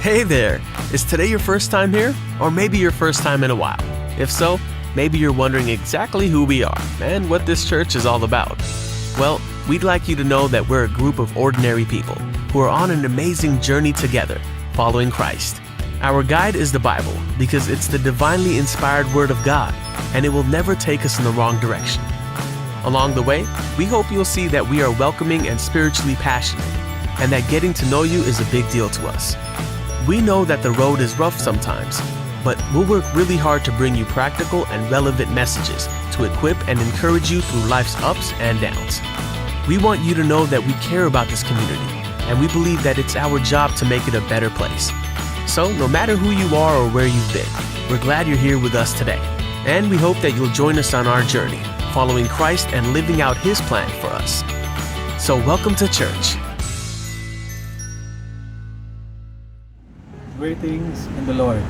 Hey there! Is today your first time here? Or maybe your first time in a while? If so, maybe you're wondering exactly who we are and what this church is all about. Well, we'd like you to know that we're a group of ordinary people who are on an amazing journey together, following Christ. Our guide is the Bible because it's the divinely inspired Word of God, and it will never take us in the wrong direction. Along the way, we hope you'll see that we are welcoming and spiritually passionate, and that getting to know you is a big deal to us. We know that the road is rough sometimes, but we'll work really hard to bring you practical and relevant messages to equip and encourage you through life's ups and downs. We want you to know that we care about this community, and we believe that it's our job to make it a better place. So, no matter who you are or where you've been, we're glad you're here with us today, and we hope that you'll join us on our journey, following Christ and living out His plan for us. So, welcome to church. Greetings in the Lord.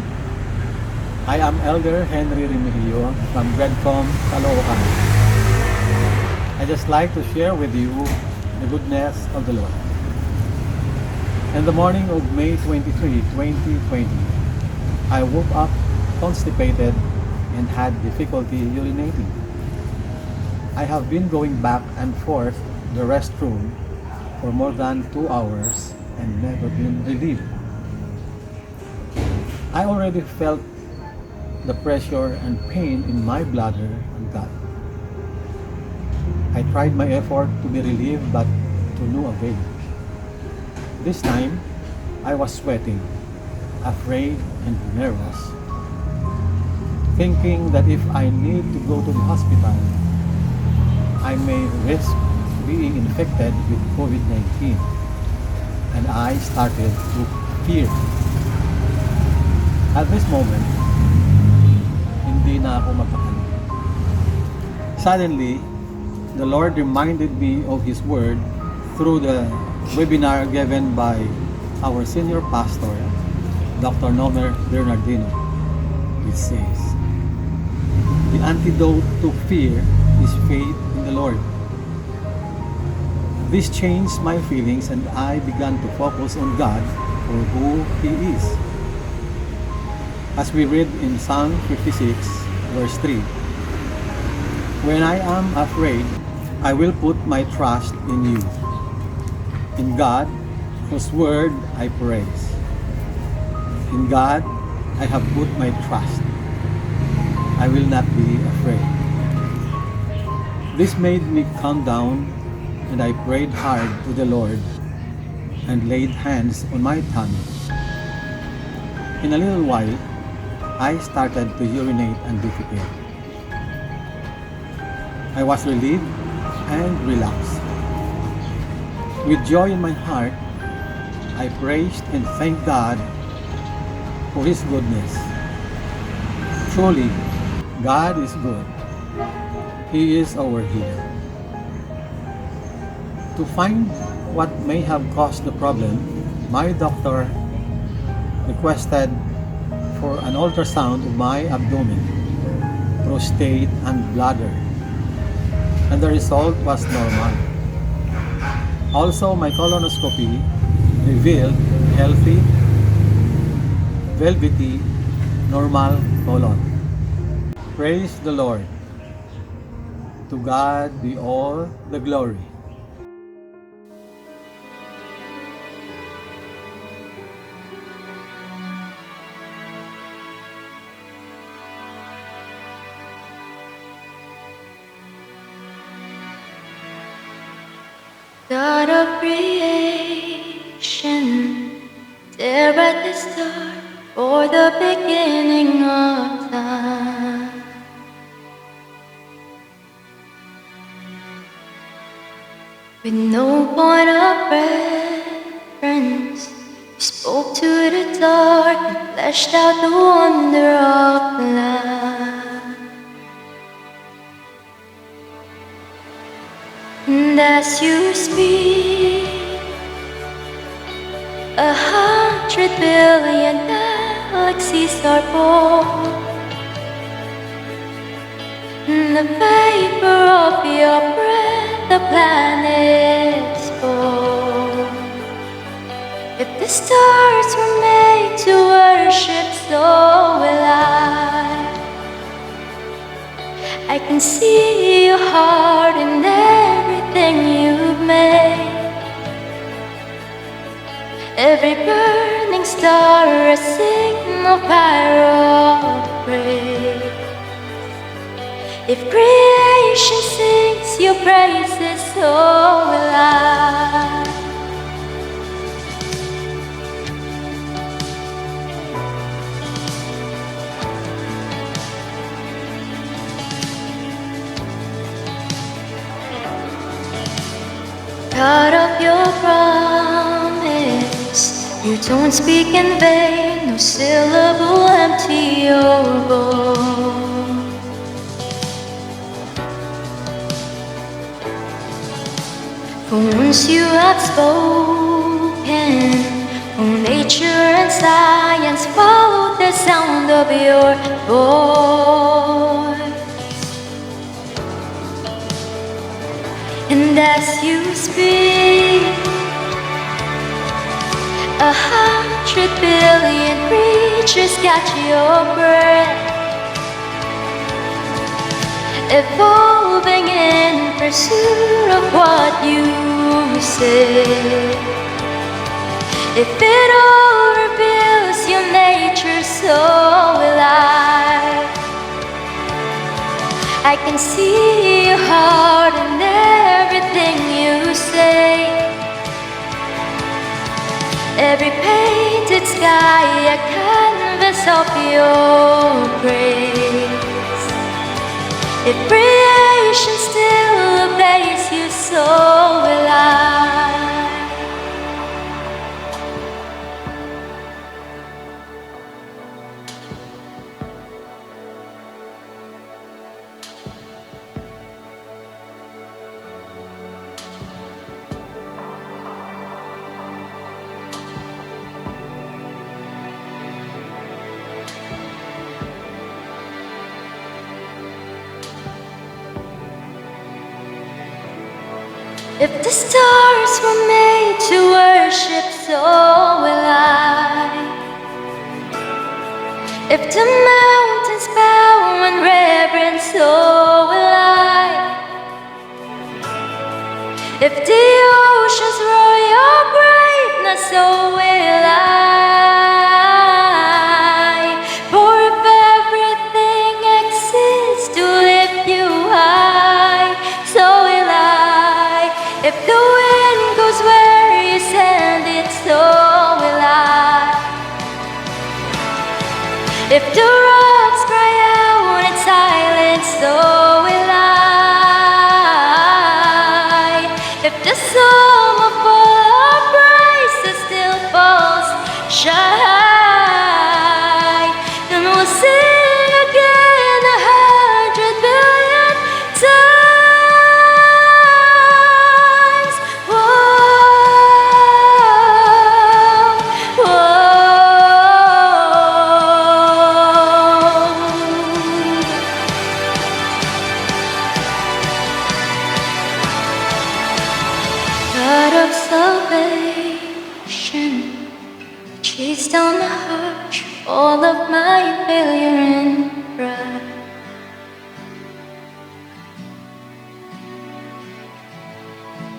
I am Elder Henry Remilio from Redcom, Caloocan. I just like to share with you the goodness of the Lord. In the morning of May 23, 2020, I woke up constipated and had difficulty urinating. I have been going back and forth the restroom for more than 2 hours and never been relieved. I already felt the pressure and pain in my bladder and gut. I tried my effort to be relieved, but to no avail. This time, I was sweating, afraid and nervous, thinking that if I need to go to the hospital, I may risk being infected with COVID-19, and I started to fear. At this moment, hindi na ako mapakali. Suddenly, the Lord reminded me of His Word through the webinar given by our senior pastor, Dr. Nomer Bernardino. It says, "The antidote to fear is faith in the Lord." This changed my feelings and I began to focus on God for who He is. As we read in Psalm 56, verse 3, "When I am afraid, I will put my trust in you. In God, whose word I praise. In God, I have put my trust. I will not be afraid." This made me calm down, and I prayed hard to the Lord and laid hands on my tummy. In a little while, I started to urinate and defecate. I was relieved and relaxed. With joy in my heart, I praised and thanked God for His goodness. Truly, God is good. He is our healer. To find what may have caused the problem, my doctor requested for an ultrasound of my abdomen, prostate, and bladder, and the result was normal. Also, my colonoscopy revealed healthy, velvety, normal colon. Praise the Lord. To God be all the glory. God of creation, there at the start, for the beginning of time. With no point of reference, you spoke to the dark and fleshed out the wonder of life. And as you speak, 100 billion galaxies are born. In the vapor of your breath, the planets fall. If the stars were made see your heart in everything you've made. Every burning star a signal fire of praise. If creation sings your praises, so will I. God of your promise, you don't speak in vain, no syllable empty your voice. For once you have spoken, all nature and science follow the sound of your voice. And as you speak, 100 billion creatures catch your breath, evolving in pursuit of what you say. If it all reveals your nature, so will I can see your heart in everything you say. Every painted sky a canvas of your praise. If creation still obeys you, so will I. If the stars were made to worship, so will I. If the mountains bow in reverence, so will I. If the oceans roar your greatness, so will I. For if everything exists to lift you high, so will I. If the wind goes where you send it, so will I. If the rocks cry out in silence, so will I. If the sum of all our praises still falls shy, then we'll sing again 100 billion times. Whoa, whoa. God of salvation, chase down the heart, all of my failure and pride.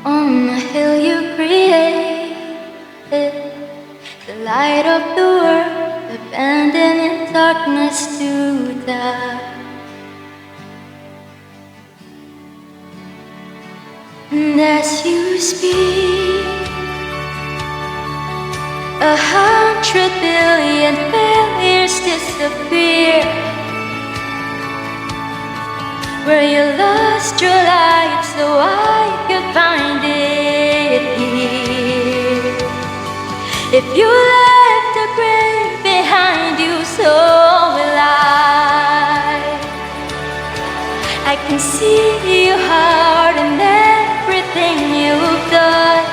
On the hill you created, the light of the world, abandoned in darkness to die. And as you speak, 100 billion failures disappear. Where you lost your life so I could find it here. If you left the grave behind you, so will I can see your heart in everything you've done.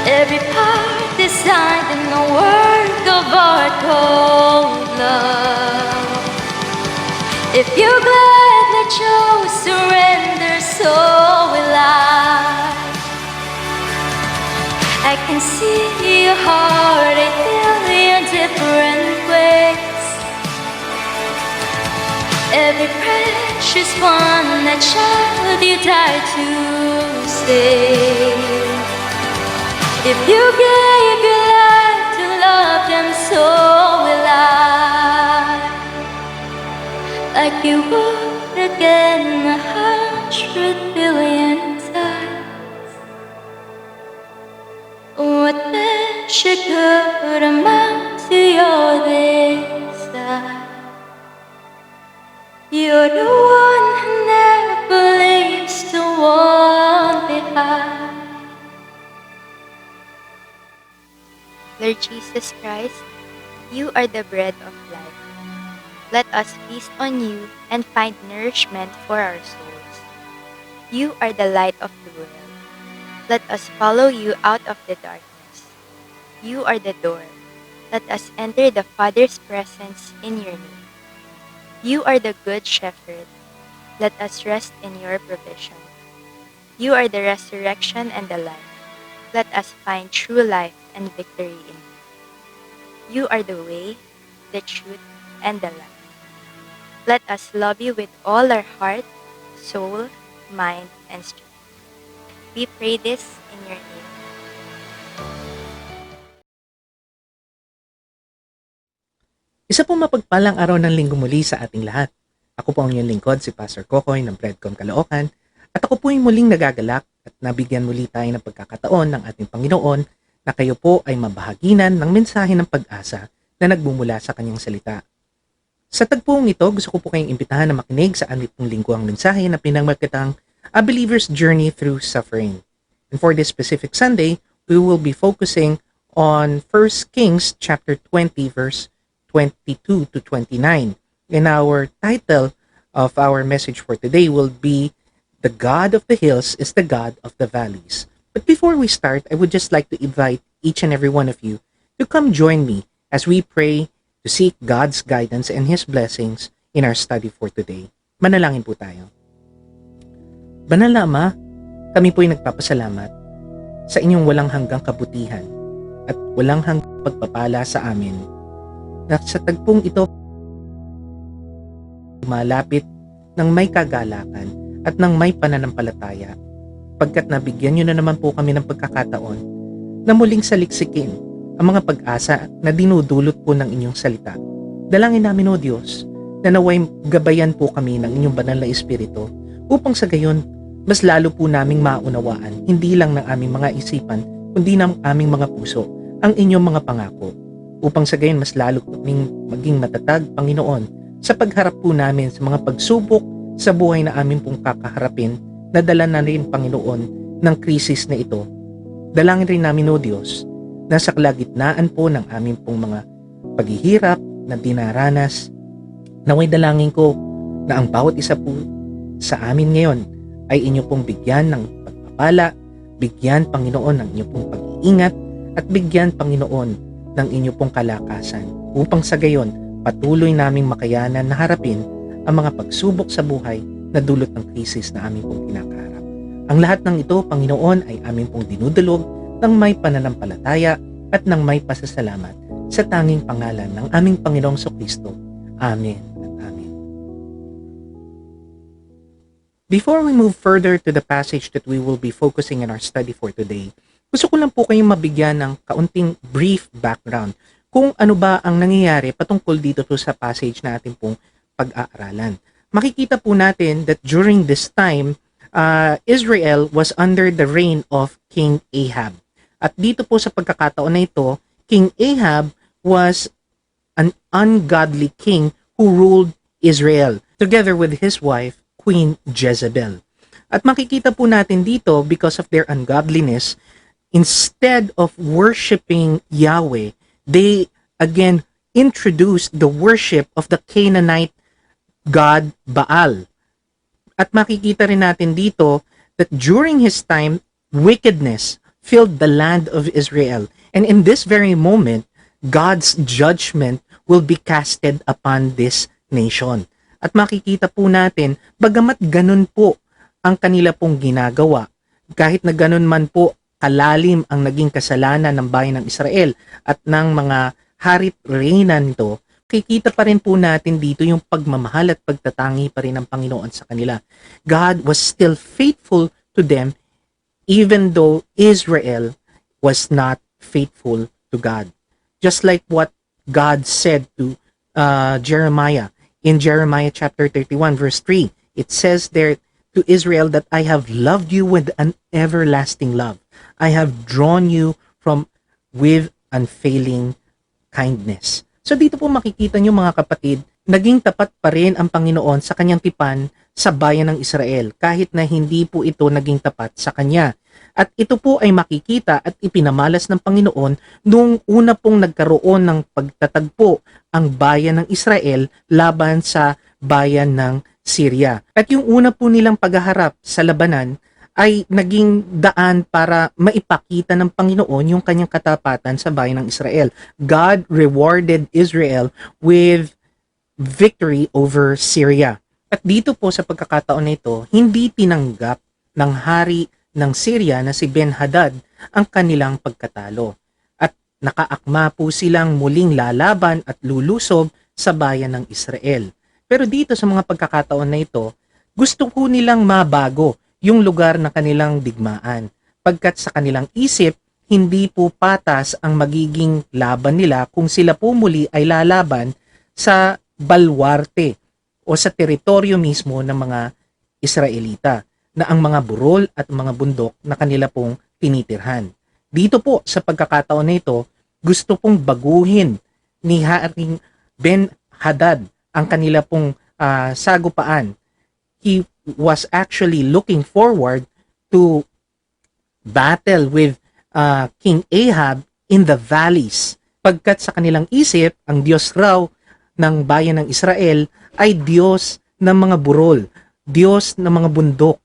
Every part designed in a work of art called love. If you gladly chose surrender, so will I can see your heart a billion different ways. Every precious one, that child you died to save. If you gave your life to love them, so will I. Like you would again 100 billion times. What measure could amount to your desire? You're the one who never leaves the one behind. Lord Jesus Christ, you are the bread of life. Let us feast on you and find nourishment for our souls. You are the light of the world. Let us follow you out of the darkness. You are the door. Let us enter the Father's presence in your name. You are the good shepherd. Let us rest in your provision. You are the resurrection and the life. Let us find true life and victory in you. You are the way, the truth, and the life. Let us love you with all our heart, soul, mind, and strength. We pray this in your name. Isa pong mapagpalang araw ng linggo muli sa ating lahat. Ako po ang inyong lingkod, si Pastor Kokoy ng Breadcom Caloocan, at ako po yung muling nagagalak at nabigyan muli tayo ng pagkakataon ng ating Panginoon na kayo po ay mabahaginan ng mensahe ng pag-asa na nagbumula sa kanyang salita. Sa tagpuong ito, gusto ko po kayong imbitahan na makinig sa aming pong lingguang mensahe na pinamagatang A Believer's Journey Through Suffering. And for this specific Sunday, we will be focusing on 1 Kings chapter 20 verse 22 to 29. And our title of our message for today will be The God of the Hills is the God of the Valleys. But before we start, I would just like to invite each and every one of you to come join me as we pray to seek God's guidance and His blessings in our study for today. Manalangin po tayo. Banal na Ama, kami po'y nagpapasalamat sa inyong walang hanggang kabutihan at walang hanggang pagpapala sa amin. Na sa tagpong ito, malapit ng may kagalakan at ng may pananampalataya, pagkat nabigyan nyo na naman po kami ng pagkakataon na muling saliksikin ang mga pag-asa na dinudulot po ng inyong salita. Dalangin namin, O Diyos, na naway gabayan po kami ng inyong banal na Espiritu upang sa gayon, mas lalo po naming maunawaan, hindi lang ng aming mga isipan, kundi ng aming mga puso, ang inyong mga pangako. Upang sa gayon, mas lalo kaming maging matatag, Panginoon, sa pagharap po namin sa mga pagsubok sa buhay na amin pong kakaharapin, na dala na rin, Panginoon, ng krisis na ito. Dalangin rin namin, O Diyos, na sa kalagitnaan po ng aming pong mga paghihirap na dinaranas, naway dalangin ko na ang bawat isa po sa amin ngayon ay inyo pong bigyan ng pagpapala, bigyan, Panginoon, ng inyo pong pag-iingat, at bigyan, Panginoon, ng inyo pong kalakasan, upang sa gayon, patuloy naming makayanan na harapin ang mga pagsubok sa buhay na dulot ng krisis na aming pong kinakaharap. Ang lahat ng ito, Panginoon, ay aming pong dinudulog ng may pananampalataya at ng may pasasalamat sa tanging pangalan ng aming Panginoong Kristo. Amen at Amen. Before we move further to the passage that we will be focusing in our study for today, gusto ko lang po kayong mabigyan ng kaunting brief background kung ano ba ang nangyayari patungkol dito po sa passage na ating pong pag-aaralan. Makikita po natin that during this time, Israel was under the reign of King Ahab. At dito po sa pagkakataon na ito, King Ahab was an ungodly king who ruled Israel together with his wife, Queen Jezebel. At makikita po natin dito, because of their ungodliness, instead of worshiping Yahweh, they again introduced the worship of the Canaanite god Baal. At makikita rin natin dito that during his time, wickedness filled the land of Israel. And in this very moment, God's judgment will be casted upon this nation. At makikita po natin, bagamat ganun po ang kanila pong ginagawa, kahit na ganun man po kalalim ang naging kasalanan ng bayan ng Israel at ng mga harit reyna nito, makikita pa rin po natin dito yung pagmamahal at pagtatangi pa rin ng Panginoon sa kanila. God was still faithful to them even though Israel was not faithful to God. Just like what God said to Jeremiah in Jeremiah chapter 31 verse 3. It says there to Israel that I have loved you with an everlasting love. I have drawn you from with unfailing kindness. So dito po makikita nyo mga kapatid, naging tapat pa rin ang Panginoon sa kanyang tipan sa bayan ng Israel kahit na hindi po ito naging tapat sa kanya. At ito po ay makikita at ipinamalas ng Panginoon noong una pong nagkaroon ng pagtatagpo ang bayan ng Israel laban sa bayan ng Syria. At yung una po nilang paghaharap sa labanan ay naging daan para maipakita ng Panginoon yung kanyang katapatan sa bayan ng Israel. God rewarded Israel with victory over Syria. At dito po sa pagkakataon na ito, hindi tinanggap ng hari ng Syria na si Ben-Hadad ang kanilang pagkatalo. At nakaakma po silang muling lalaban at lulusob sa bayan ng Israel. Pero dito sa mga pagkakataon na ito, gusto po nilang mabago yung lugar na kanilang digmaan. Pagkat sa kanilang isip, hindi po patas ang magiging laban nila kung sila po muli ay lalaban sa balwarte o sa teritoryo mismo ng mga Israelita na ang mga burol at mga bundok na kanila pong tinitirhan. Dito po sa pagkakataon na ito, gusto pong baguhin ni Haring Ben-Hadad ang kanila pong sagupaan. He was actually looking forward to battle with King Ahab in the valleys. Pagkat sa kanilang isip, ang Diyos raw ng bayan ng Israel ay Diyos ng mga burol, Diyos ng mga bundok.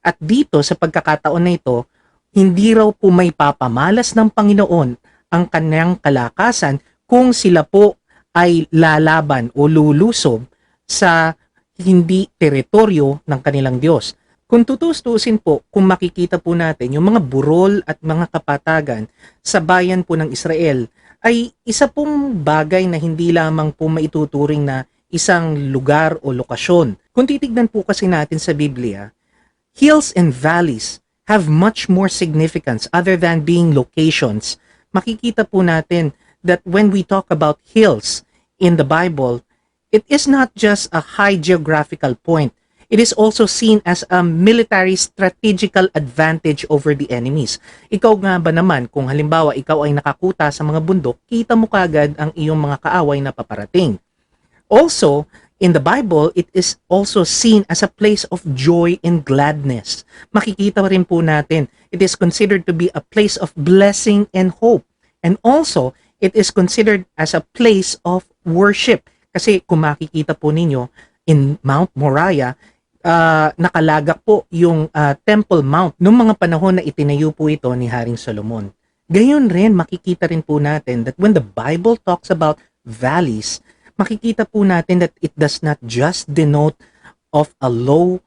At dito sa pagkakataon na ito, hindi raw po may papamalas ng Panginoon ang kanyang kalakasan kung sila po ay lalaban o lulusob sa hindi teritoryo ng kanilang Diyos. Kung tutustusin po, kung makikita po natin yung mga burol at mga kapatagan sa bayan po ng Israel ay isa pong bagay na hindi lamang po maituturing na isang lugar o lokasyon. Kung titignan po kasi natin sa Biblia, hills and valleys have much more significance other than being locations. Makikita po natin that when we talk about hills in the Bible, it is not just a high geographical point. It is also seen as a military strategical advantage over the enemies. Ikaw nga ba naman, kung halimbawa ikaw ay nakakuta sa mga bundok, kita mo kagad ang iyong mga kaaway na paparating. Also, in the Bible, it is also seen as a place of joy and gladness. Makikita rin po natin, it is considered to be a place of blessing and hope. And also, it is considered as a place of worship. Kasi kung makikita po ninyo, in Mount Moriah, nakalagak po yung Temple Mount noong mga panahon na itinayo po ito ni Haring Solomon. Gayon rin, makikita rin po natin that when the Bible talks about valleys, makikita po natin that it does not just denote of a low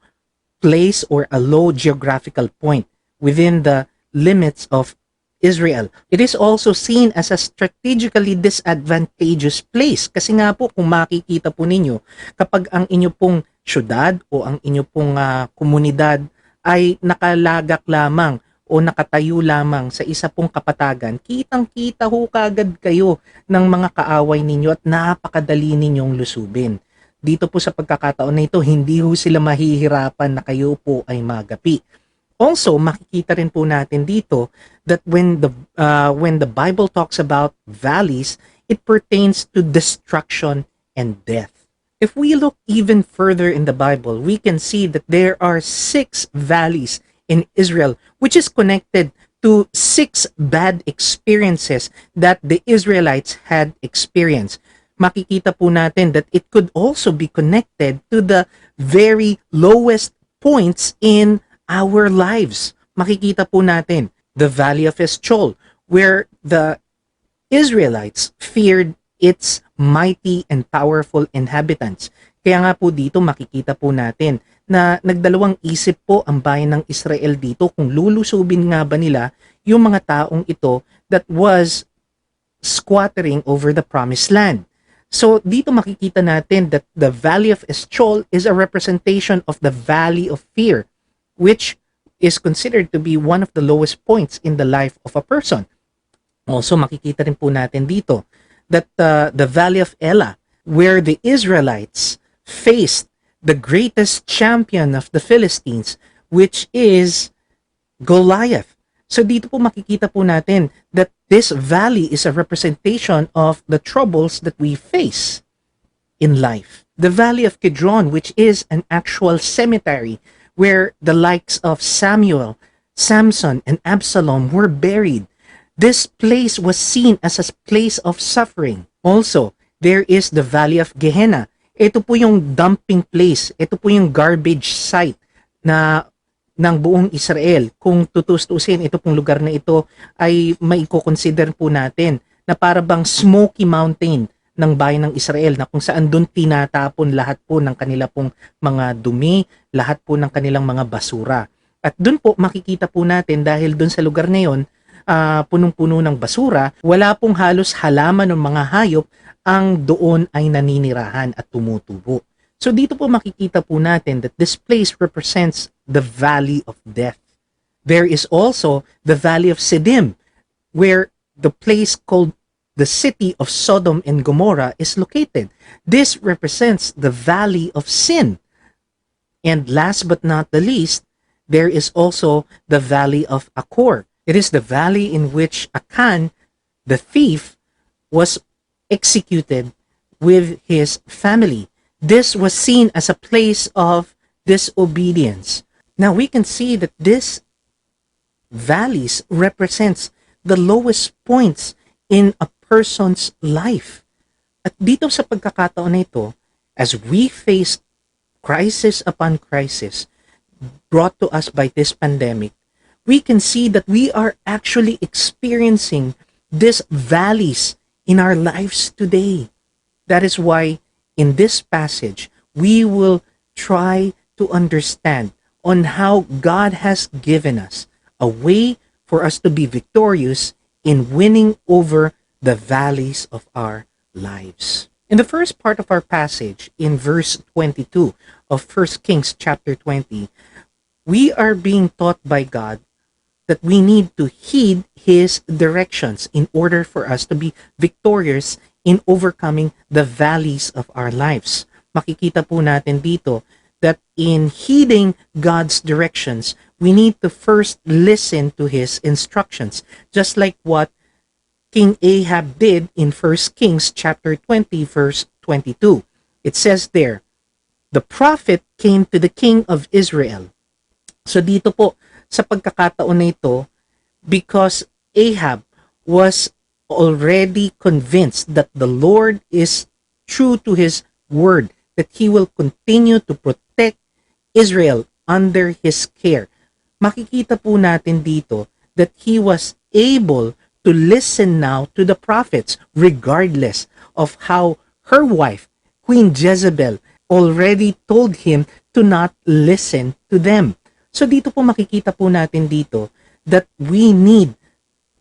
place or a low geographical point within the limits of Israel. It is also seen as a strategically disadvantageous place. Kasi nga po, kung makikita po ninyo, kapag ang inyo pong syudad o ang inyo pong komunidad ay nakalagak lamang o nakatayo lamang sa isa pong kapatagan, kitang-kita ho kagad kayo ng mga kaaway ninyo at napakadali ninyong lusubin. Dito po sa pagkakataon na ito, hindi ho sila mahihirapan na kayo po ay magapi. Also, makikita rin po natin dito that when the Bible talks about valleys, it pertains to destruction and death. If we look even further in the Bible, we can see that there are 6 valleys in Israel, which is connected to 6 bad experiences that the Israelites had experienced. Makikita po natin that it could also be connected to the very lowest points in our lives. Makikita po natin the Valley of Eschol, where the Israelites feared its mighty and powerful inhabitants. Kaya nga po dito makikita po natin na nagdalawang isip po ang bayan ng Israel dito kung lulusubin nga ba nila yung mga taong ito that was squattering over the promised land. So dito makikita natin that the Valley of Eschol is a representation of the Valley of Fear, which is considered to be one of the lowest points in the life of a person. Also makikita rin po natin dito that the Valley of Elah, where the Israelites faced the greatest champion of the Philistines, which is Goliath. So dito po makikita po natin that this valley is a representation of the troubles that we face in life. The Valley of Kidron, which is an actual cemetery where the likes of Samuel, Samson, and Absalom were buried. This place was seen as a place of suffering. Also, there is the Valley of Gehenna. Ito po yung dumping place. Ito po yung garbage site na ng buong Israel. Kung tutustusin, ito pong lugar na ito ay maiko-consider po natin na para bang Smoky Mountain ng bayan ng Israel, na kung saan doon tinatapon lahat po ng kanila pong mga dumi, lahat po ng kanilang mga basura. At doon po makikita po natin, dahil doon sa lugar na yon, punong-puno ng basura, wala pong halos halaman ng mga hayop ang doon ay naninirahan at tumutubo. So dito po makikita po natin that this place represents the Valley of Death. There is also the Valley of Siddim, where the place called the city of Sodom and Gomorrah is located. This represents the Valley of Sin. And last but not the least, there is also the Valley of Achor. It is the valley in which Achan, the thief, was executed with his family. This was seen as a place of disobedience. Now we can see that this valleys represents the lowest points in a person's life. At dito sa pagkakataon na ito, as we face crisis upon crisis brought to us by this pandemic, we can see that we are actually experiencing these valleys in our lives today. That is why in this passage, we will try to understand on how God has given us a way for us to be victorious in winning over the valleys of our lives. In the first part of our passage, in verse 22 of 1 Kings chapter 20, we are being taught by God that we need to heed His directions in order for us to be victorious in overcoming the valleys of our lives. Makikita po natin dito that in heeding God's directions, we need to first listen to His instructions. Just like what King Ahab did in 1 Kings chapter 20 verse 22. It says there, the prophet came to the king of Israel. So dito po, sa pagkakataon na ito, because Ahab was already convinced that the Lord is true to His word, that He will continue to protect Israel under His care. Makikita po natin dito that he was able to listen now to the prophets regardless of how her wife, Queen Jezebel, already told him to not listen to them. So dito po makikita po natin dito that we need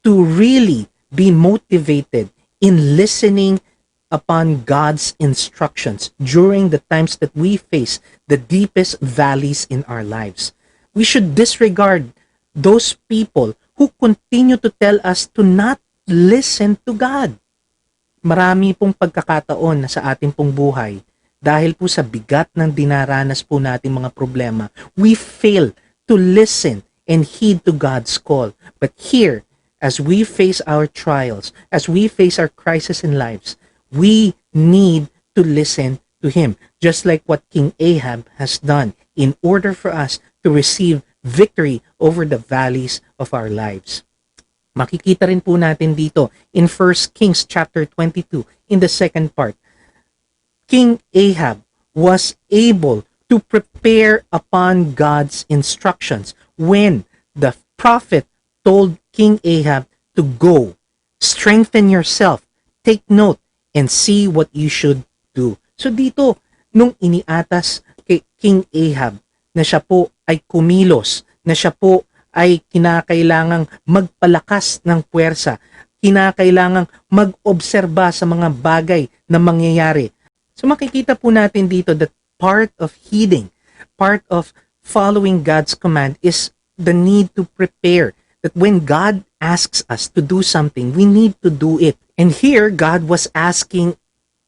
to really be motivated in listening upon God's instructions during the times that we face the deepest valleys in our lives. We should disregard those people who continue to tell us to not listen to God. Marami pong pagkakataon na sa ating pong buhay, dahil po sa bigat ng dinaranas po nating mga problema, we fail to listen and heed to God's call. But here, as we face our trials, as we face our crisis in lives, we need to listen to Him, just like what King Ahab has done in order for us to receive victory over the valleys of our lives. Makikita rin po natin dito in 1 Kings chapter 22 in the second part. King Ahab was able to prepare upon God's instructions when the prophet told King Ahab to go, strengthen yourself, take note, and see what you should do. So dito, nung iniatas kay King Ahab na siya po ay kumilos, na siya po ay kinakailangang magpalakas ng puwersa, kinakailangang mag-obserba sa mga bagay na mangyayari. So makikita po natin dito that part of heeding, part of following God's command is the need to prepare. That when God asks us to do something, we need to do it. And here, God was asking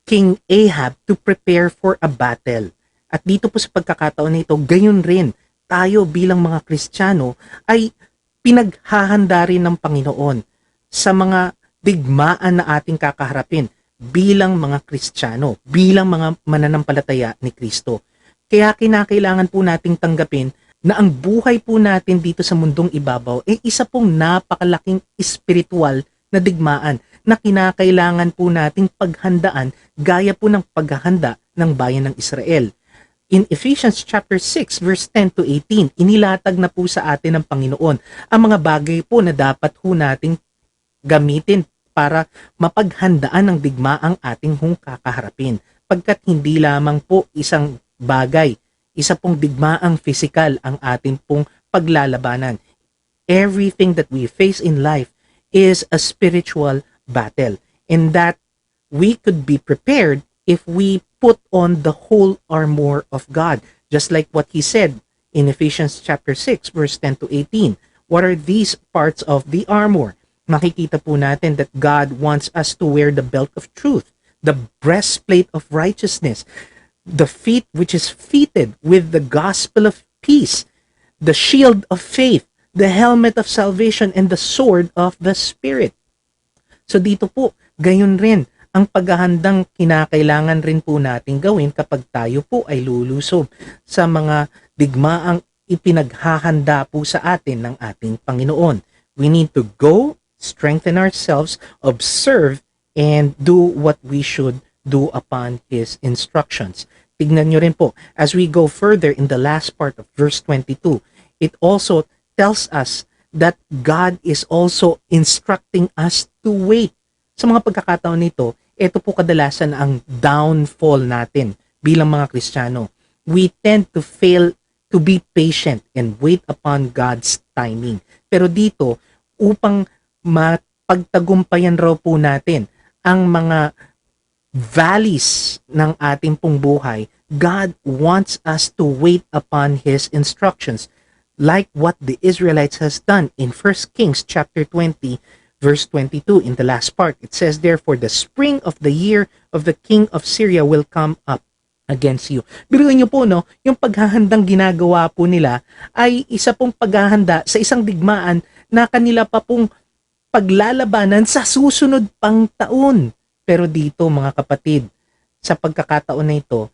King Ahab to prepare for a battle. At dito po sa pagkakataon nito, gayon rin, tayo bilang mga Kristiyano ay pinaghahanda rin ng Panginoon sa mga digmaan na ating kakaharapin bilang mga Kristiyano, bilang mga mananampalataya ni Kristo. Kaya kinakailangan po nating tanggapin na ang buhay po natin dito sa mundong ibabaw ay isa pong napakalaking espiritual na digmaan na kinakailangan po nating paghandaan gaya po ng paghahanda ng bayan ng Israel. In Ephesians chapter 6 verse 10 to 18, inilatag na po sa atin ng Panginoon ang mga bagay po na dapat po nating gamitin para mapaghandaan ng digmaang ating kakaharapin. Pagkat hindi lamang po isang bagay, isa pong digmaang physical ang ating pong paglalabanan. Everything that we face in life is a spiritual battle, and that we could be prepared if we put on the whole armor of God, just like what he said in Ephesians chapter 6 verse 10 to 18. What are these parts of the armor? Makikita po natin that God wants us to wear the belt of truth, the breastplate of righteousness, the feet which is fitted with the gospel of peace, the shield of faith, the helmet of salvation, and the sword of the Spirit. So dito po, gayon rin ang paghahandang kinakailangan rin po natin gawin kapag tayo po ay lulusob sa mga digmaang ipinaghahanda po sa atin ng ating Panginoon. We need to go, strengthen ourselves, observe, and do what we should do upon His instructions. Tignan nyo rin po, as we go further in the last part of verse 22, it also tells us that God is also instructing us to wait. Sa mga pagkakataon nito, ito po kadalasan ang downfall natin bilang mga Kristiyano. We tend to fail to be patient and wait upon God's timing. Pero dito, upang mapagtagumpayan raw po natin ang mga valleys ng ating pong buhay, God wants us to wait upon His instructions, like what the Israelites has done in 1 Kings chapter 20, verse 22. In the last part, it says, "Therefore the spring of the year of the king of Syria will come up against you." Biruin niyo po, no, yung paghahandang ginagawa po nila ay isa pong paghahanda sa isang digmaan na kanila pa pong paglalabanan sa susunod pang taon. Pero dito, mga kapatid, sa pagkakataon na ito,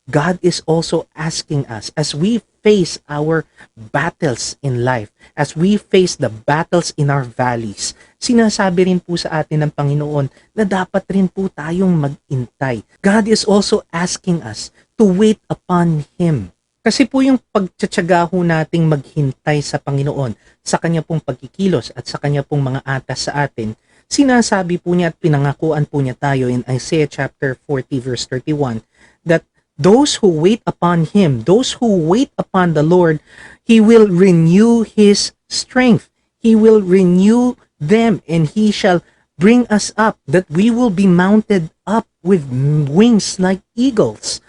God is also asking us, as we face our battles in life, as we face the battles in our valleys, sinasabi rin po sa atin ng Panginoon na dapat rin po tayong mag-intay. God is also asking us to wait upon Him. Kasi po yung pagtsatsaga ho nating maghintay sa Panginoon, sa Kanya pong pagkikilos at sa Kanya pong mga atas sa atin, sinasabi po niya at pinangakuan po niya tayo in Isaiah chapter 40 verse 31 that those who wait upon Him, those who wait upon the Lord, He will renew His strength. He will renew them, and He shall bring us up, that we will be mounted up with wings like eagles,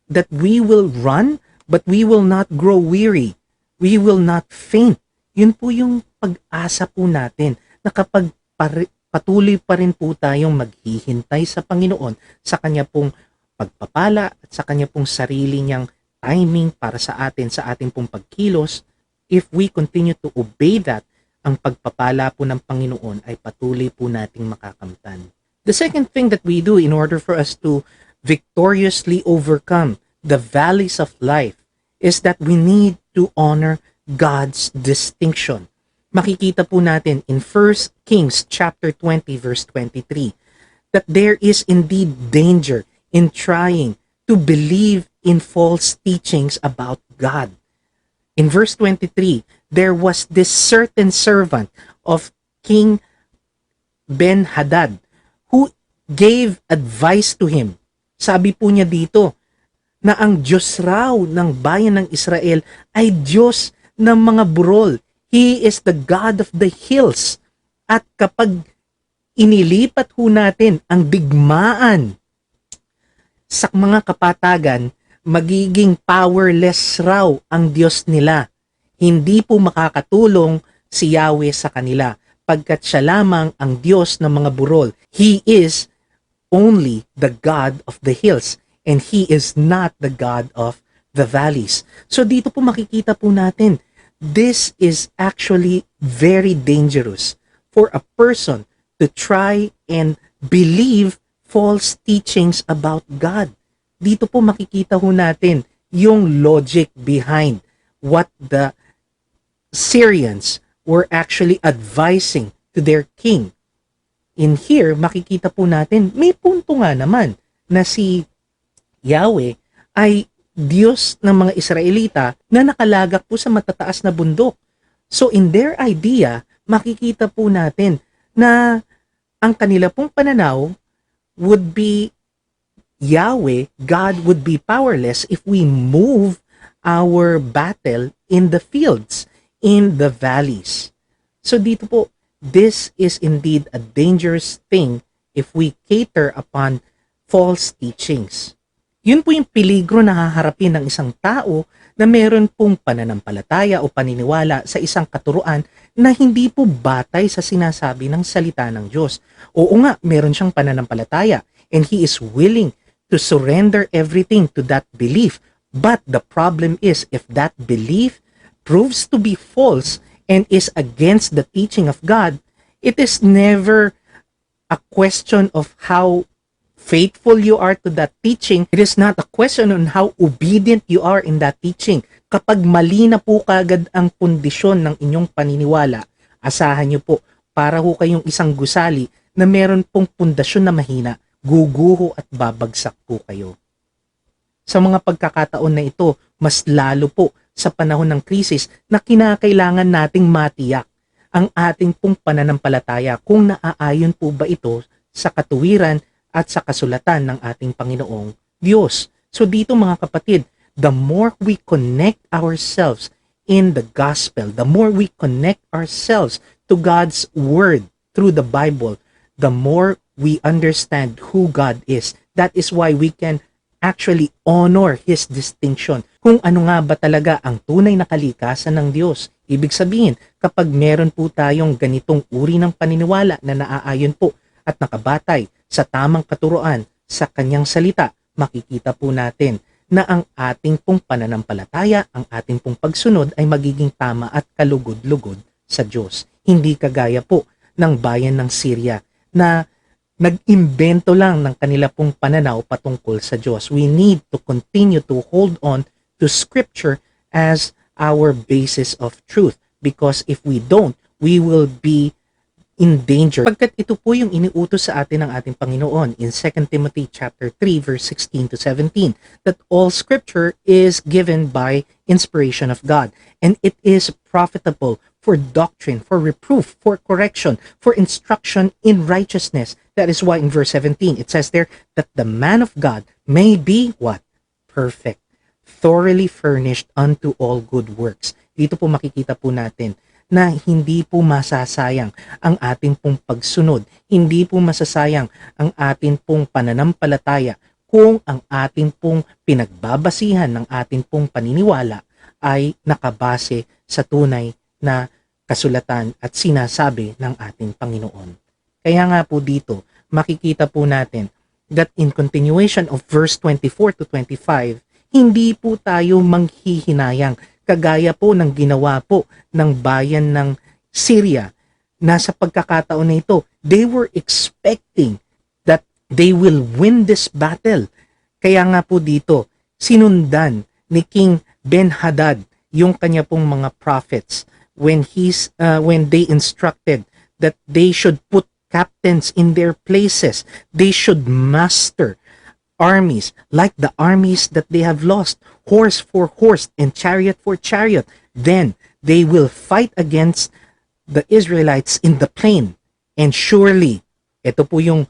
that we will run, but we will not grow weary. We will not faint. Yun po yung pag-asa po natin na kapag patuloy pa rin po tayong maghihintay sa Panginoon, sa Kanya pong pagpapala at sa Kanya pong sarili niyang timing para sa atin, sa ating pong pagkilos, if we continue to obey that, ang pagpapala po ng Panginoon ay patuloy po nating makakamtan. The second thing that we do in order for us to victoriously overcome the valleys of life is that we need to honor God's distinction. Makikita po natin in 1 Kings chapter 20 verse 23 that there is indeed danger in trying to believe in false teachings about God. In verse 23, there was this certain servant of King Ben-Hadad who gave advice to him. Sabi po niya dito na ang Diyos raw ng bayan ng Israel ay Diyos ng mga burol. He is the God of the hills. At kapag inilipat ho natin ang digmaan sa mga kapatagan, magiging powerless raw ang Diyos nila. Hindi po makakatulong si Yahweh sa kanila, pagkat siya lamang ang Diyos ng mga burol. He is only the God of the hills, and He is not the God of the valleys. So dito po makikita po natin, this is actually very dangerous for a person to try and believe false teachings about God. Dito po makikita ho natin yung logic behind what the Syrians were actually advising to their king. In here, makikita po natin, may punto nga naman na si Yahweh ay Diyos ng mga Israelita na nakalagak po sa matataas na bundok. So in their idea, makikita po natin na ang kanila pong pananaw would be Yahweh, God would be powerless if we move our battle in the fields, in the valleys. So dito po, this is indeed a dangerous thing if we cater upon false teachings. Yun po yung peligro na haharapin ng isang tao na meron pong pananampalataya o paniniwala sa isang katuruan na hindi po batay sa sinasabi ng salita ng Diyos. Oo nga, meron siyang pananampalataya and he is willing to surrender everything to that belief. But the problem is, if that belief proves to be false and is against the teaching of God, it is never a question of how faithful you are to that teaching. It is not a question on how obedient you are in that teaching. Kapag mali na po kagad ang pundisyon ng inyong paniniwala, asahan nyo po, para ho kayong isang gusali na meron pong pundasyon na mahina, guguho at babagsak po kayo. Sa mga pagkakataon na ito, mas lalo po sa panahon ng krisis na kinakailangan nating matiyak ang ating pong pananampalataya kung naaayon po ba ito sa katuwiran at sa kasulatan ng ating Panginoong Diyos. So dito mga kapatid, the more we connect ourselves in the gospel, the more we connect ourselves to God's word through the Bible, the more we understand who God is. That is why we can actually honor His distinction. Kung ano nga ba talaga ang tunay na kalikasan ng Diyos. Ibig sabihin, kapag meron po tayong ganitong uri ng paniniwala na naaayon po at nakabatay sa tamang katuruan sa kanyang salita, makikita po natin na ang ating pong pananampalataya, ang ating pong pagsunod ay magiging tama at kalugod-lugod sa Diyos. Hindi kagaya po ng bayan ng Syria na nag-imbento lang ng kanila pong pananaw patungkol sa Diyos. We need to continue to hold on to Scripture as our basis of truth, because if we don't, we will be in danger. Pagkat ito po yung iniutos sa atin ng ating Panginoon in 2 Timothy chapter 3 verse 16 to 17, that all Scripture is given by inspiration of God, and it is profitable for doctrine, for reproof, for correction, for instruction in righteousness. That is why in verse 17 it says there that the man of God may be what? Perfect, thoroughly furnished unto all good works. Dito po makikita po natin na hindi po masasayang ang ating pong pagsunod, hindi po masasayang ang ating pong pananampalataya kung ang ating pong pinagbabasihan ng ating pong paniniwala ay nakabase sa tunay na kasulatan at sinasabi ng ating Panginoon. Kaya nga po dito, makikita po natin that in continuation of verse 24 to 25, hindi po tayo manghihinayang kagaya po ng ginawa po ng bayan ng Syria na sa pagkakataon na ito, they were expecting that they will win this battle. Kaya nga po dito, sinundan ni King Ben-Hadad yung kanya pong mga prophets when they instructed that they should put captains in their places. They should master armies like the armies that they have lost, horse for horse and chariot for chariot. Then they will fight against the Israelites in the plain, and surely ito po yung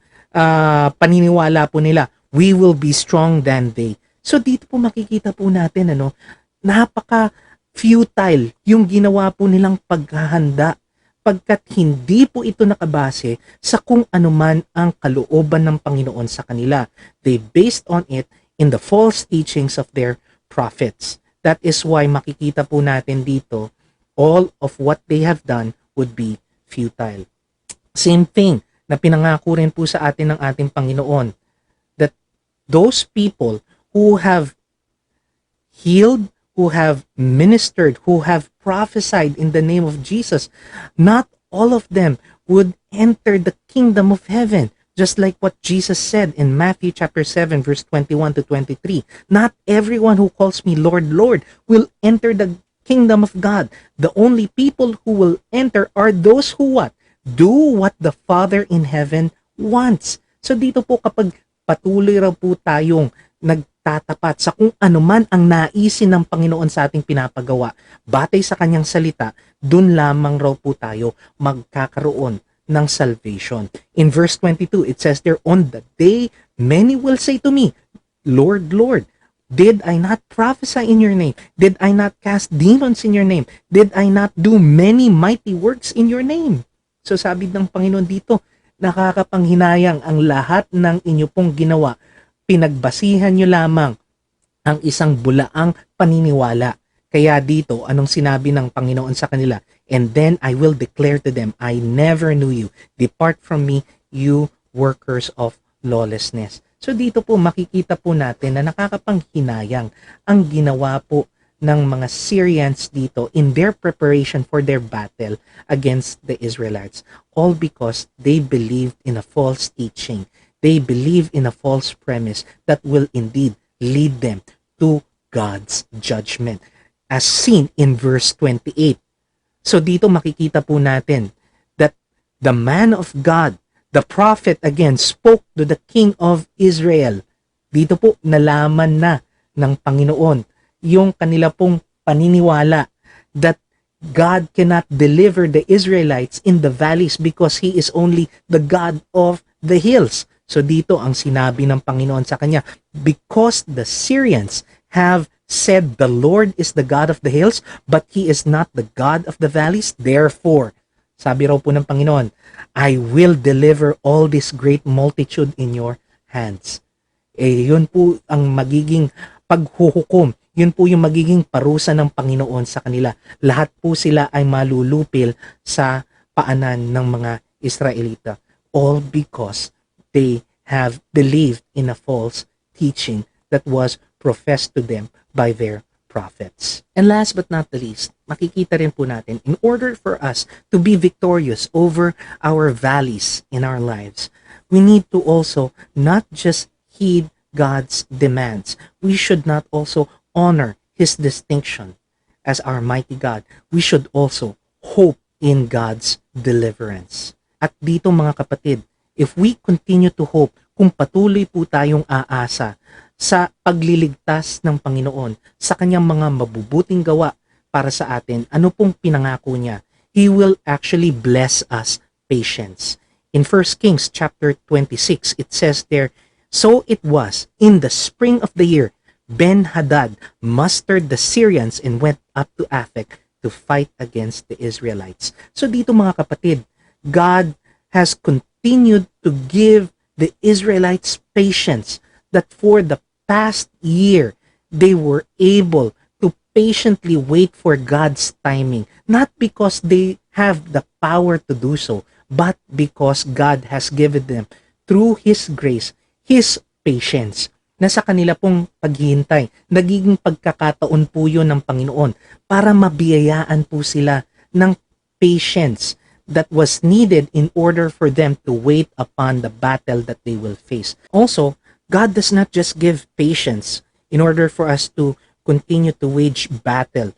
paniniwala po nila, we will be strong than they. So dito po makikita po natin napaka futile yung ginawa po nilang paghahanda pagkat hindi po ito nakabase sa kung anuman ang kalooban ng Panginoon sa kanila. They based on it in the false teachings of their prophets. That is why makikita po natin dito, all of what they have done would be futile. Same thing na pinangako rin po sa atin ng ating Panginoon, that those people who have healed, who have ministered, who have prophesied in the name of Jesus, not all of them would enter the kingdom of heaven. Just like what Jesus said in Matthew chapter 7 verse 21 to 23. Not everyone who calls me Lord, Lord will enter the kingdom of God. The only people who will enter are those who what? Do what the Father in heaven wants. So dito po, kapag patuloy raw po tayong nagtatapat sa kung ano man ang naisin ng Panginoon sa ating pinapagawa, batay sa kanyang salita, dun lamang raw po tayo magkakaroon ng salvation. In verse 22, it says there, on the day, many will say to me, Lord, Lord, did I not prophesy in your name? Did I not cast demons in your name? Did I not do many mighty works in your name? So sabi ng Panginoon dito, nakakapanghinayang ang lahat ng inyo pong ginawa. Pinagbasihan nyo lamang ang isang bulaang paniniwala. Kaya dito, anong sinabi ng Panginoon sa kanila? And then I will declare to them, I never knew you. Depart from me, you workers of lawlessness. So dito po makikita po natin na nakakapanghinayang ang ginawa po ng mga Syrians dito in their preparation for their battle against the Israelites. All because they believed in a false teaching. They believe in a false premise that will indeed lead them to God's judgment, as seen in verse 28. So dito makikita po natin that the man of God, the prophet again, spoke to the king of Israel. Dito po nalaman na ng Panginoon yung kanila pong paniniwala that God cannot deliver the Israelites in the valleys because He is only the God of the hills. So dito ang sinabi ng Panginoon sa kanya, because the Syrians have said the Lord is the God of the hills, but He is not the God of the valleys, therefore, sabi raw po ng Panginoon, I will deliver all this great multitude in your hands. Yun po ang magiging paghuhukom. Yun po yung magiging parusa ng Panginoon sa kanila. Lahat po sila ay malulupil sa paanan ng mga Israelita. All because they have believed in a false teaching that was professed to them by their prophets. And last but not the least, makikita rin po natin, in order for us to be victorious over our valleys in our lives, we need to also not just heed God's demands. We should not also honor His distinction as our mighty God. We should also hope in God's deliverance. At dito mga kapatid, if we continue to hope, kung patuloy po tayong aasa sa pagliligtas ng Panginoon, sa kanyang mga mabubuting gawa para sa atin, ano pong pinangako niya? He will actually bless us patience. In 1 Kings chapter 26, it says there, so it was in the spring of the year, Ben-Hadad mustered the Syrians and went up to Aphek to fight against the Israelites. So dito mga kapatid, God has continued to give the Israelites patience, that for the past year, they were able to patiently wait for God's timing, not because they have the power to do so, but because God has given them, through His grace, His patience, na sa kanila pong paghihintay, nagiging pagkakataon po yun ng Panginoon para mabiyayaan po sila ng patience that was needed in order for them to wait upon the battle that they will face. Also, God does not just give patience in order for us to continue to wage battle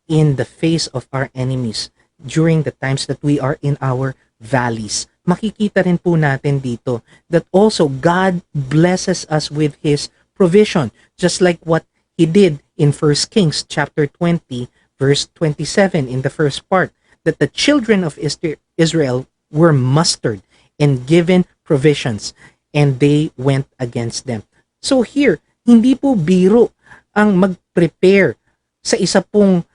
in the face of our enemies during the times that we are in our valleys. Makikita rin po natin dito that also God blesses us with His provision, just like what He did in 1 Kings chapter 20, verse 27 in the first part, that the children of Israel were mustered and given provisions, and they went against them. So here, hindi po biro ang mag-prepare sa isa pong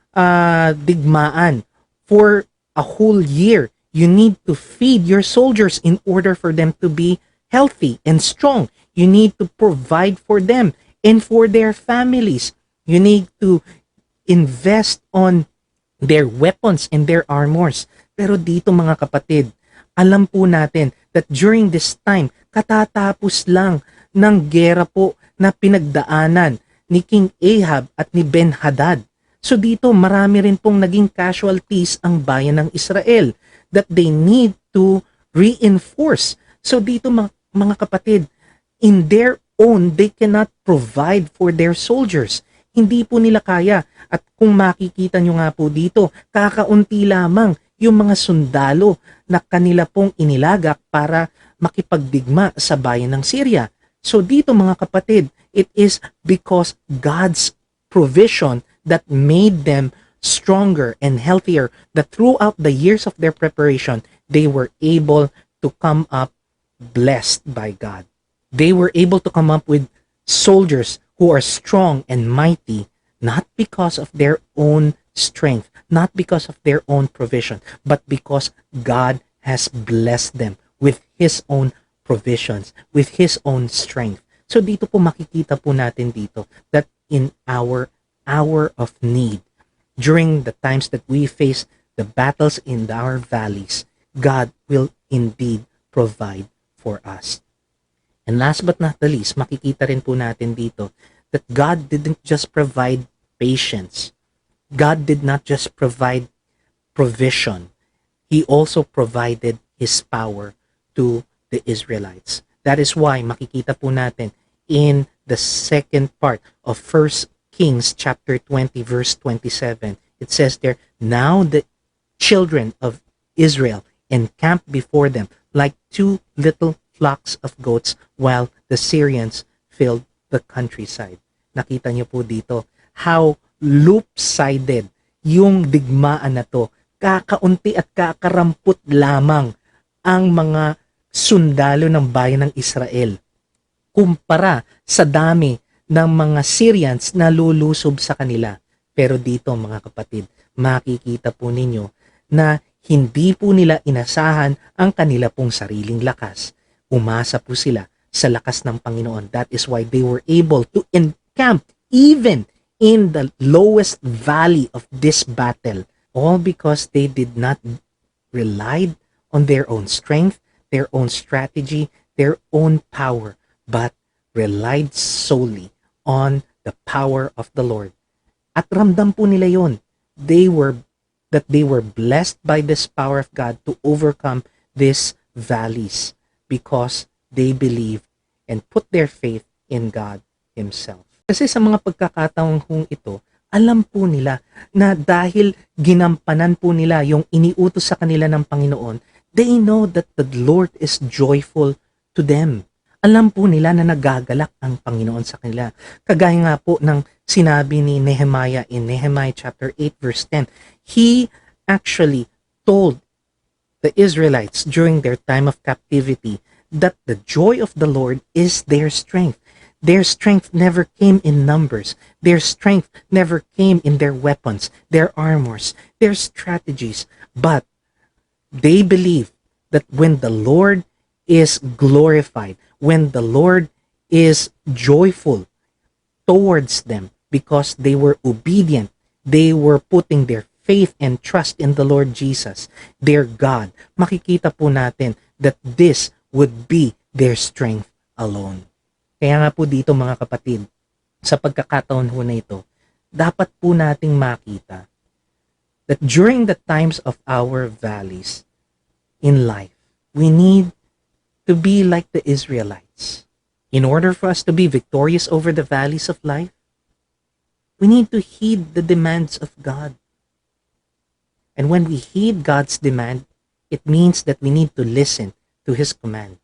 digmaan for a whole year. You need to feed your soldiers in order for them to be healthy and strong. You need to provide for them and for their families. You need to invest on their weapons and their armors. Pero dito mga kapatid, alam po natin that during this time, katatapos lang ng gera po na pinagdaanan ni King Ahab at ni Ben-Hadad. So dito marami rin pong naging casualties ang bayan ng Israel that they need to reinforce. So dito mga kapatid, in their own, they cannot provide for their soldiers. Hindi po nila kaya. At kung makikita nyo nga po dito, kakaunti lamang yung mga sundalo na kanila pong inilagak para makipagdigma sa bayan ng Syria. So dito mga kapatid, it is because God's provision that made them stronger and healthier, that throughout the years of their preparation, they were able to come up blessed by God. They were able to come up with soldiers who are strong and mighty, not because of their own strength, not because of their own provision, but because God has blessed them with His own provisions, with His own strength. So dito po makikita po natin dito that in our hour of need, during the times that we face the battles in our valleys, God will indeed provide for us. And last but not the least, makikita rin po natin dito that God didn't just provide patience. God did not just provide provision. He also provided His power to the Israelites. That is why makikita po natin in the second part of 1 Kings chapter 20 verse 27. It says there, "Now the children of Israel encamped before them like two little flocks of goats while the Syrians filled the countryside." Nakita niyo po dito how loop-sided yung digmaan na to. Kakaunti at kakarampot lamang ang mga sundalo ng bayan ng Israel kumpara sa dami ng mga Syrians na lulusob sa kanila. Pero dito mga kapatid, makikita po ninyo na hindi po nila inasahan ang kanila pong sariling lakas. Umasa po sila sa lakas ng Panginoon. That is why they were able to encamp even in the lowest valley of this battle. All because they did not rely on their own strength, their own strategy, their own power, but relied solely on the power of the Lord. At ramdam po nila yon. They were blessed by this power of God to overcome these valleys because they believed and put their faith in God Himself. Kasi sa mga pagkakataong ito, alam po nila na dahil ginampanan po nila yung iniutos sa kanila ng Panginoon, they know that the Lord is joyful to them. Alam po nila na nagagalak ang Panginoon sa kanila. Kagaya nga po ng sinabi ni Nehemiah in Nehemiah chapter 8 verse 10. He actually told the Israelites during their time of captivity that the joy of the Lord is their strength. Their strength never came in numbers. Their strength never came in their weapons, their armors, their strategies. But they believe that when the Lord is glorified, when the Lord is joyful towards them because they were obedient, they were putting their faith and trust in the Lord Jesus, their God, makikita po natin that this would be their strength alone. Kaya nga po dito mga kapatid, sa pagkakataon ho na ito, dapat po nating makita that during the times of our valleys in life, we need to be like the Israelites. In order for us to be victorious over the valleys of life, we need to heed the demands of God. And when we heed God's demand, it means that we need to listen to His command.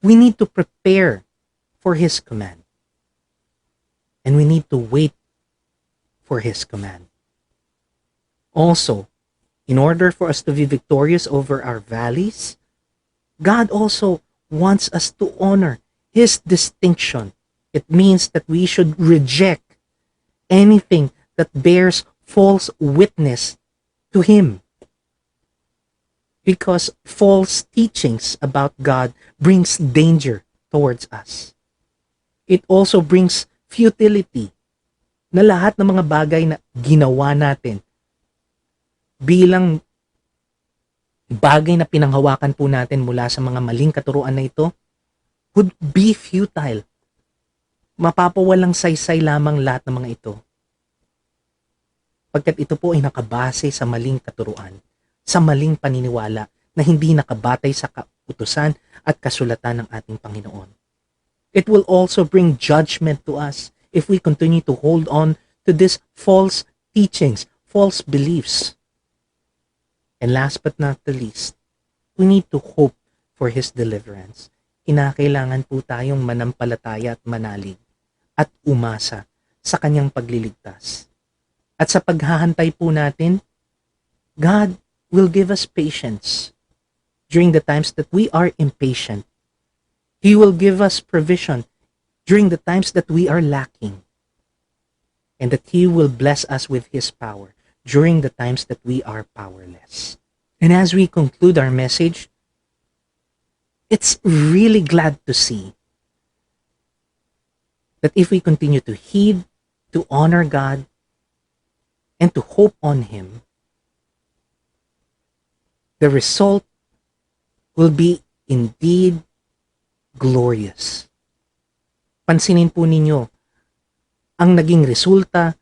We need to prepare for His command. And we need to wait for His command. Also, in order for us to be victorious over our valleys, God also wants us to honor His distinction. It means that we should reject anything that bears false witness to Him. because false teachings about God brings danger towards us. It also brings futility na lahat ng mga bagay na ginawa natin bilang bagay na pinanghawakan po natin mula sa mga maling katuruan na ito would be futile. Mapapawalang saysay lamang lahat ng mga ito. Pagkat ito po ay nakabase sa maling katuruan, sa maling paniniwala na hindi nakabatay sa kautusan at kasulatan ng ating Panginoon. It will also bring judgment to us if we continue to hold on to these false teachings, false beliefs. And last but not the least, we need to hope for His deliverance. Kinakailangan po tayong manampalataya at manalig at umasa sa Kanyang pagliligtas. At sa paghahantay po natin, God will give us patience during the times that we are impatient. He will give us provision during the times that we are lacking. And that He will bless us with His power during the times that we are powerless. And as we conclude our message, it's really glad to see that if we continue to heed, to honor God, and to hope on Him, the result will be indeed glorious. Pansinin po ninyo ang naging resulta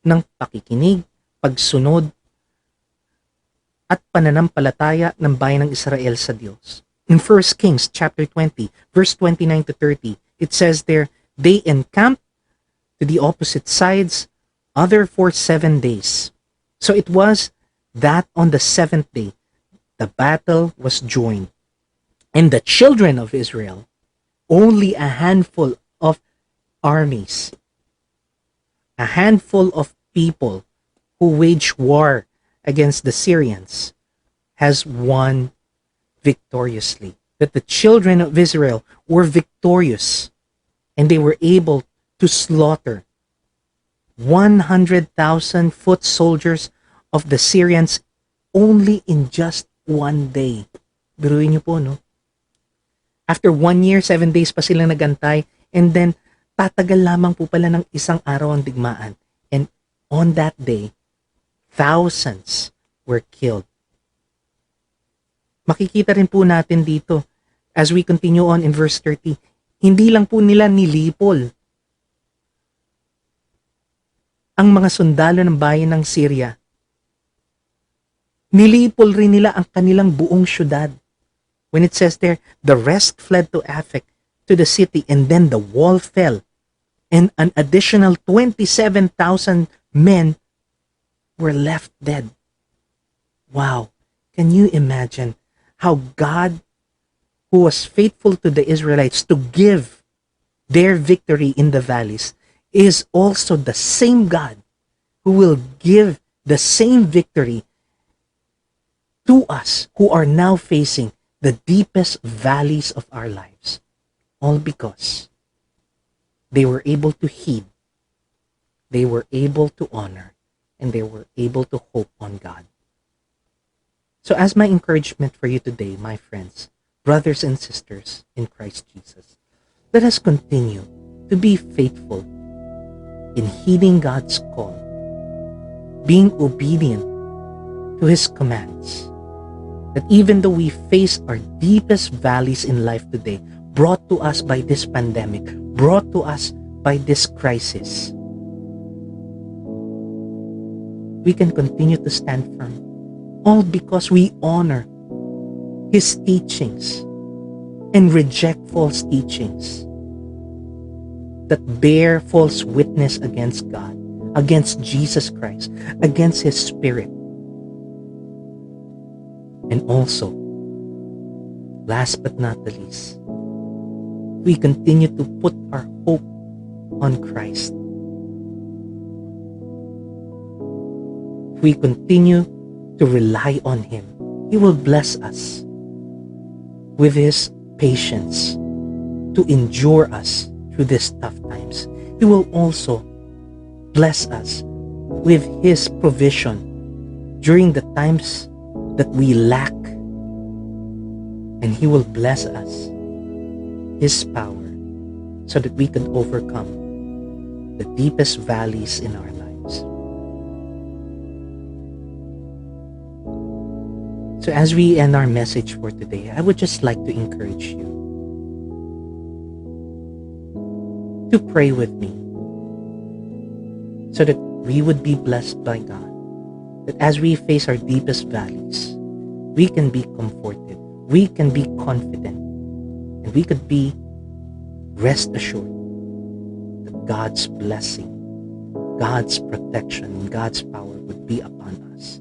ng pakikinig, pagsunod, at pananampalataya ng bayan ng Israel sa Diyos. In 1 Kings chapter 20, verse 29 to 30, it says there, they encamped to the opposite sides other for 7 days. So it was that on the 7th day, the battle was joined. And the children of Israel, only a handful of armies, a handful of people who wage war against the Syrians, has won victoriously. That the children of Israel were victorious and they were able to slaughter 100,000 foot soldiers of the Syrians only in just 1 day. Biruin niyo po, no? After 1 year, 7 days pa silang nagantay, and then tatagal lamang po pala ng 1 araw ang digmaan. And on that day, thousands were killed. Makikita rin po natin dito, as we continue on in verse 30, hindi lang po nila nilipol ang mga sundalo ng bayan ng Syria. Nilipol rin nila ang kanilang buong syudad. When it says there, the rest fled to Aphek, to the city, and then the wall fell, and an additional 27,000 men were left dead. Wow, can you imagine how God, who was faithful to the Israelites to give their victory in the valleys, is also the same God who will give the same victory to us who are now facing the deepest valleys of our lives. All because they were able to heed, they were able to honor, and they were able to hope on God. So as my encouragement for you today, my friends, brothers and sisters in Christ Jesus, let us continue to be faithful in heeding God's call, being obedient to His commands, that even though we face our deepest valleys in life today, brought to us by this pandemic, brought to us by this crisis, we can continue to stand firm, all because we honor His teachings and reject false teachings that bear false witness against God, against Jesus Christ, against His Spirit. And also, last but not the least, we continue to put our hope on Christ. We continue to rely on Him. He will bless us with His patience to endure us through these tough times. He will also bless us with His provision during the times that we lack and He will bless us, His power, so that we can overcome the deepest valleys in our lives. So as we end our message for today, I would just like to encourage you to pray with me so that we would be blessed by God, that as we face our deepest valleys, we can be comforted, we can be confident, and we could be rest assured that God's blessing, God's protection, and God's power would be upon us.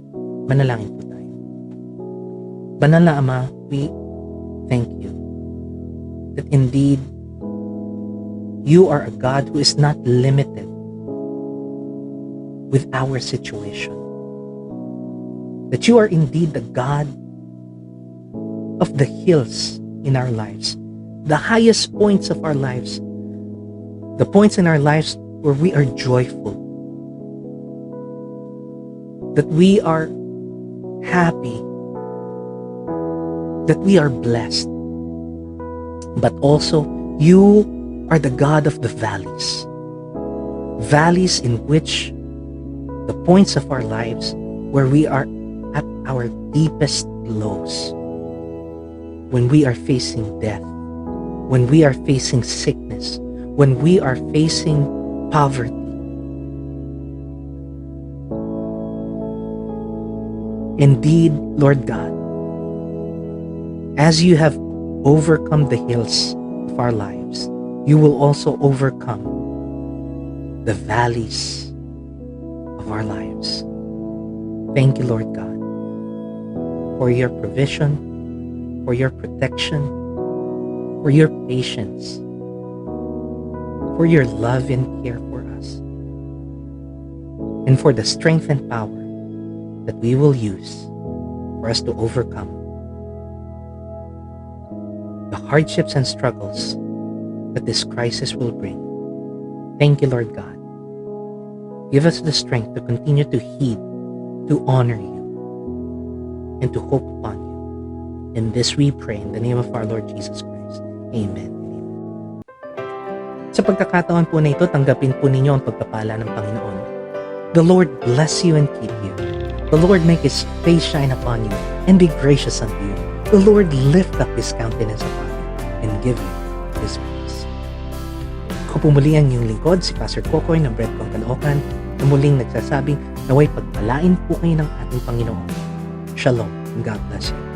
Manalangin po tayo. Banal na Ama, we thank you that indeed you are a God who is not limited with our situation. That you are indeed the God of the hills in our lives, the highest points of our lives, the points in our lives where we are joyful, that we are happy, that we are blessed. But also, you are the God of the valleys. Valleys in which the points of our lives where we are at our deepest lows. When we are facing death, when we are facing sickness, when we are facing poverty. Indeed, Lord God, as you have overcome the hills of our lives, you will also overcome the valleys of our lives. Thank you, Lord God, for your provision, for your protection, for your patience, for your love and care for us, and for the strength and power that we will use for us to overcome the hardships and struggles that this crisis will bring. Thank you, Lord God. Give us the strength to continue to heed, to honor you, and to hope upon you. And this we pray in the name of our Lord Jesus Christ. Amen. Sa pagkakataon po na ito, tanggapin po ninyo ang pagpapala ng Panginoon. The Lord bless you and keep you. The Lord make His face shine upon you and be gracious unto you. The Lord lift up His countenance upon you and give you His peace. Ako po muli ang iyong lingkod, si Pastor Kokoy ng Breadcom Caloocan, na muling nagsasabing naway pagpalain po kayo ng ating Panginoon. Shalom and God bless you.